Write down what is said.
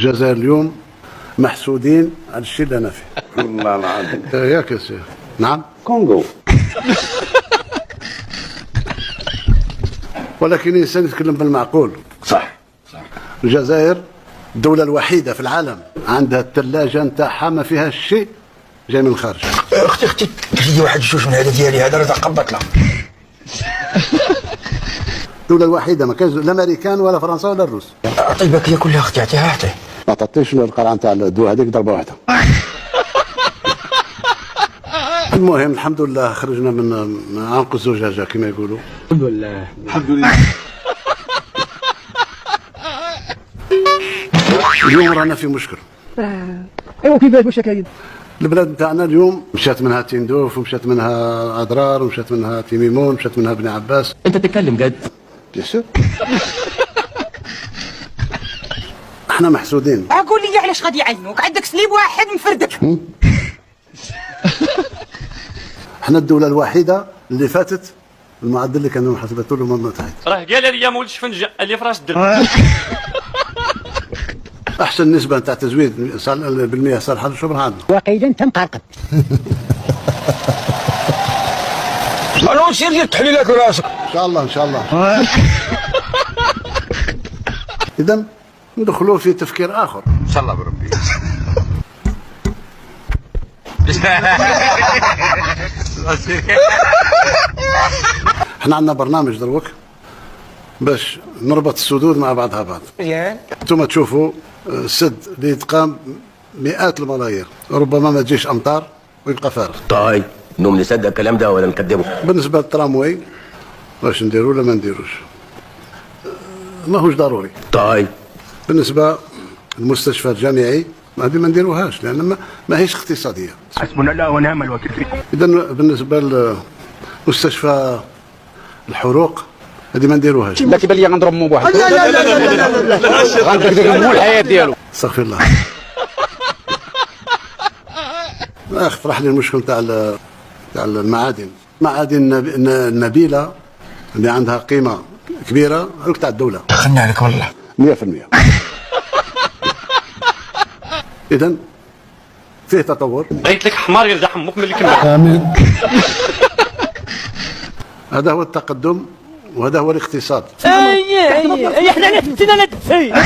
الجزائر اليوم محسودين على الشيء اللي انا فيه. والله العظيم. ياك يا سيدي. نعم. كونغو. ولكن الانسان يتكلم بالمعقول. صح. الجزائر الدولة الوحيدة في العالم عندها الثلاجة نتاعها ما فيها شيء جاي من الخارج. اختي تجي واحد الجوج من هذا ديالي هذا راه قبط له. الدولة الوحيدة ما كانش لا الامريكان ولا فرنسا ولا الروس. طيبك هي كلها اختي اعطيها اعطي. ما تعطيش القرعة نتاع الدواء هذيك ضربة واحدة. المهم الحمد لله خرجنا من عنق الزجاجة كما يقولوا. الحمد لله. الحمد لله. اليوم رانا في مشكل. ايوا كيفاش واش كاين؟ البلاد نتاعنا اليوم مشات منها تندوف ومشات منها اضرار ومشات منها تيميمون ومشات منها بني عباس. انت تتكلم جد؟ بيان احنا محسودين. قول لي علاش غادي يعينوك؟ عندك سليب واحد مفردك. احنا الدولة الوحيدة اللي فاتت المعدل اللي كانوا محاسبته له الامم المتحدة. راه قال لي ما ولدش فنجة اللي في راس الدرب. احسن نسبة نتاع تزويد بالمياه صالحة للشرب عندنا. واقيلا تم قرقب. الو سير تحلي لك راسك. ان شاء الله ان شاء الله. اذا ندخلوا في تفكير اخر. ان شاء الله بربي. احنا عندنا برنامج دروك باش نربط السدود مع بعضها بعض. مزيان. انتم تشوفوا السد اللي يتقام مئات الملايير ربما ما تجيش امطار ويبقى فارغ. طيب نوم نصدق الكلام ده ولا نكذبه؟ بالنسبه للترامواي واش نديروا ولا ما نديروش؟ ماهوش ضروري. طيب بالنسبه للمستشفى الجامعي هذه ما نديروهاش لان ما هيش اقتصاديه. حسبنا الله ونعم الوكيل فيكم. اذا بالنسبه لمستشفى الحروق هذه ما نديروهاش. لا كيبان لي غنضرب مو بواحد. لا لا لا لا لا لا غندقدق مو الحياه ديالو. استغفر الله. اخطرح لي المشكل تاع المعادن. معادن النبيله اللي عندها قيمه كبيره هذوك تاع الدوله. دخلنا عليك والله 100%. اذا فيه تطور. قلت لك حمار يرجع حموك من الكمل. امين. هذا هو التقدم وهذا هو الاقتصاد. اي احنا نفسنا ندفي.